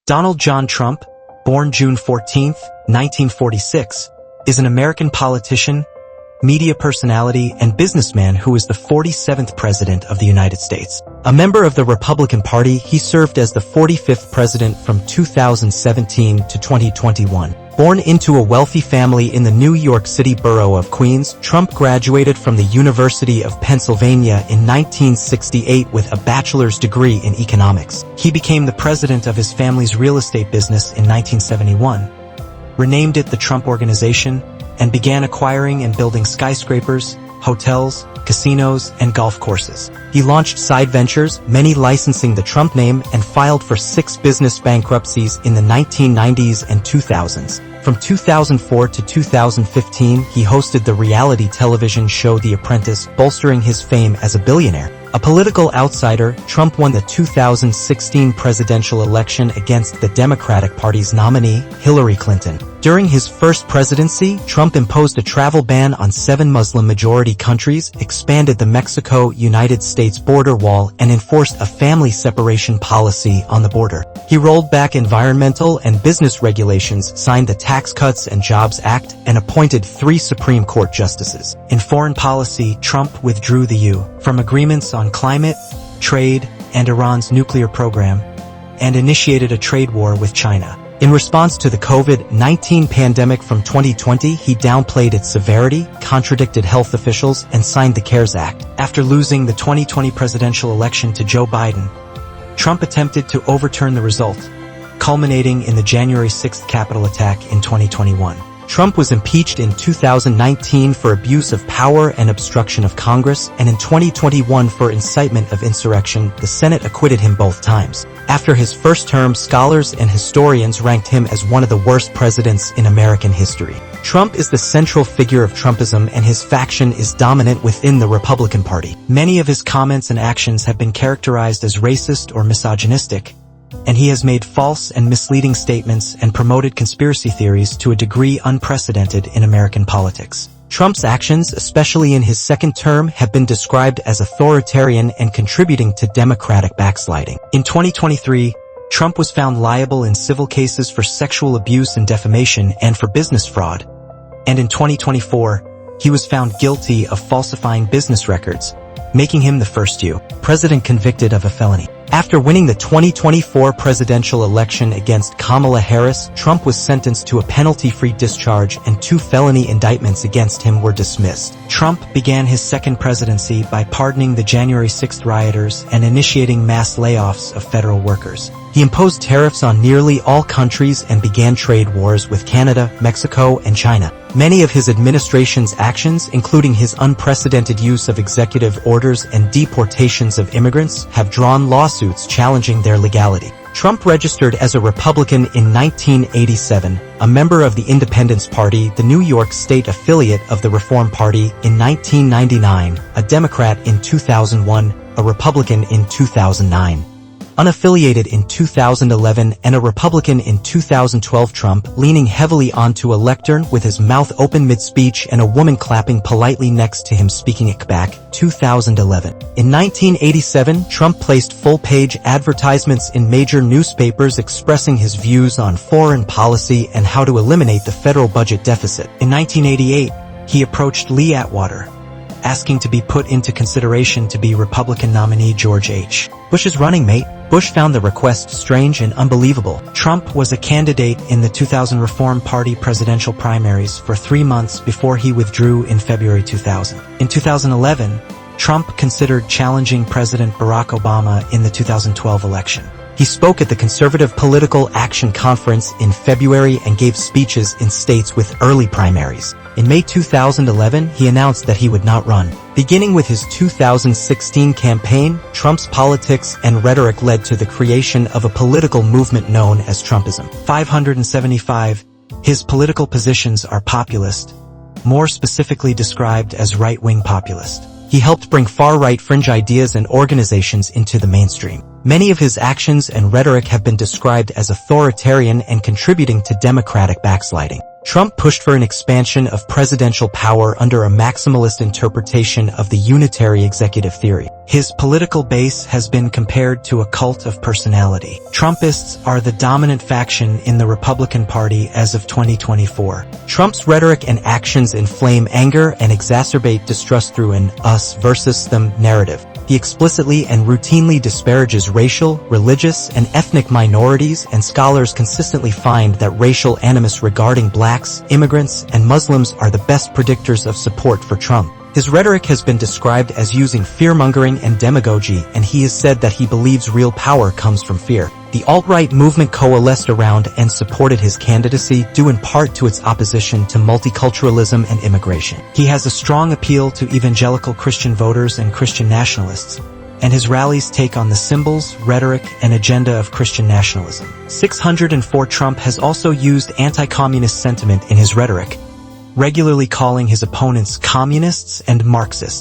Donald John Trump, born June 14, 1946, is an American politician, media personality, and businessman who is the 47th President of the United States. A member of the Republican Party, he served as the 45th President from 2017 to 2021. Born into a wealthy family in the New York City borough of Queens, Trump graduated from the University of Pennsylvania in 1968 with a bachelor's degree in economics. He became the president of his family's real estate business in 1971, renamed it the Trump Organization, and began acquiring and building skyscrapers, hotels, casinos, and golf courses. He launched side ventures, many licensing the Trump name, and filed for 6 business bankruptcies in the 1990s and 2000s. From 2004 to 2015, he hosted the reality television show The Apprentice, bolstering his fame as a billionaire. A political outsider, Trump won the 2016 presidential election against the Democratic Party's nominee, Hillary Clinton. During his first presidency, Trump imposed a travel ban on 7 Muslim-majority countries, expanded the Mexico-United States border wall, and enforced a family separation policy on the border. He rolled back environmental and business regulations, signed the Tax Cuts and Jobs Act, and appointed 3 Supreme Court justices. In foreign policy, Trump withdrew the U.S. from agreements on climate, trade, and Iran's nuclear program, and initiated a trade war with China. In response to the COVID-19 pandemic from 2020, he downplayed its severity, contradicted health officials, and signed the CARES Act. After losing the 2020 presidential election to Joe Biden, Trump attempted to overturn the result, culminating in the January 6th Capitol attack in 2021. Trump was impeached in 2019 for abuse of power and obstruction of Congress, and in 2021 for incitement of insurrection. The Senate acquitted him both times. After his first term, scholars and historians ranked him as one of the worst presidents in American history. Trump is the central figure of Trumpism, and his faction is dominant within the Republican Party. Many of his comments and actions have been characterized as racist or misogynistic, and he has made false and misleading statements and promoted conspiracy theories to a degree unprecedented in American politics. Trump's actions, especially in his second term, have been described as authoritarian and contributing to Democratic backsliding. In 2023, Trump was found liable in civil cases for sexual abuse and defamation and for business fraud. And in 2024, he was found guilty of falsifying business records, making him the first U.S. president convicted of a felony. After winning the 2024 presidential election against Kamala Harris, Trump was sentenced to a penalty-free discharge, and 2 felony indictments against him were dismissed. Trump began his second presidency by pardoning the January 6th rioters and initiating mass layoffs of federal workers. He imposed tariffs on nearly all countries and began trade wars with Canada, Mexico, and China. Many of his administration's actions, including his unprecedented use of executive orders and deportations of immigrants, have drawn lawsuits challenging their legality. Trump registered as a Republican in 1987, a member of the Independence Party, the New York State affiliate of the Reform Party, in 1999, a Democrat in 2001, a Republican in 2009. Unaffiliated in 2011 and a Republican in 2012. Trump, leaning heavily onto a lectern with his mouth open mid-speech and a woman clapping politely next to him speaking it back, 2011. In 1987, Trump placed full-page advertisements in major newspapers expressing his views on foreign policy and how to eliminate the federal budget deficit. In 1988, he approached Lee Atwater, asking to be put into consideration to be Republican nominee George H. Bush's running mate. Bush found the request strange and unbelievable. Trump was a candidate in the 2000 Reform Party presidential primaries for 3 months before he withdrew in February 2000. In 2011, Trump considered challenging President Barack Obama in the 2012 election. He spoke at the Conservative Political Action Conference in February and gave speeches in states with early primaries. In May 2011, he announced that he would not run. Beginning with his 2016 campaign, Trump's politics and rhetoric led to the creation of a political movement known as Trumpism. 575. His political positions are populist, more specifically described as right-wing populist. He helped bring far-right fringe ideas and organizations into the mainstream. Many of his actions and rhetoric have been described as authoritarian and contributing to democratic backsliding. Trump pushed for an expansion of presidential power under a maximalist interpretation of the unitary executive theory. His political base has been compared to a cult of personality. Trumpists are the dominant faction in the Republican Party as of 2024. Trump's rhetoric and actions inflame anger and exacerbate distrust through an us versus them narrative. He explicitly and routinely disparages racial, religious, and ethnic minorities, and scholars consistently find that racial animus regarding blacks, immigrants, and Muslims are the best predictors of support for Trump. His rhetoric has been described as using fear-mongering and demagogy, and he has said that he believes real power comes from fear. The alt-right movement coalesced around and supported his candidacy due in part to its opposition to multiculturalism and immigration. He has a strong appeal to evangelical Christian voters and Christian nationalists, and his rallies take on the symbols, rhetoric, and agenda of Christian nationalism. 604 Trump has also used anti-communist sentiment in his rhetoric, regularly calling his opponents communists and Marxists.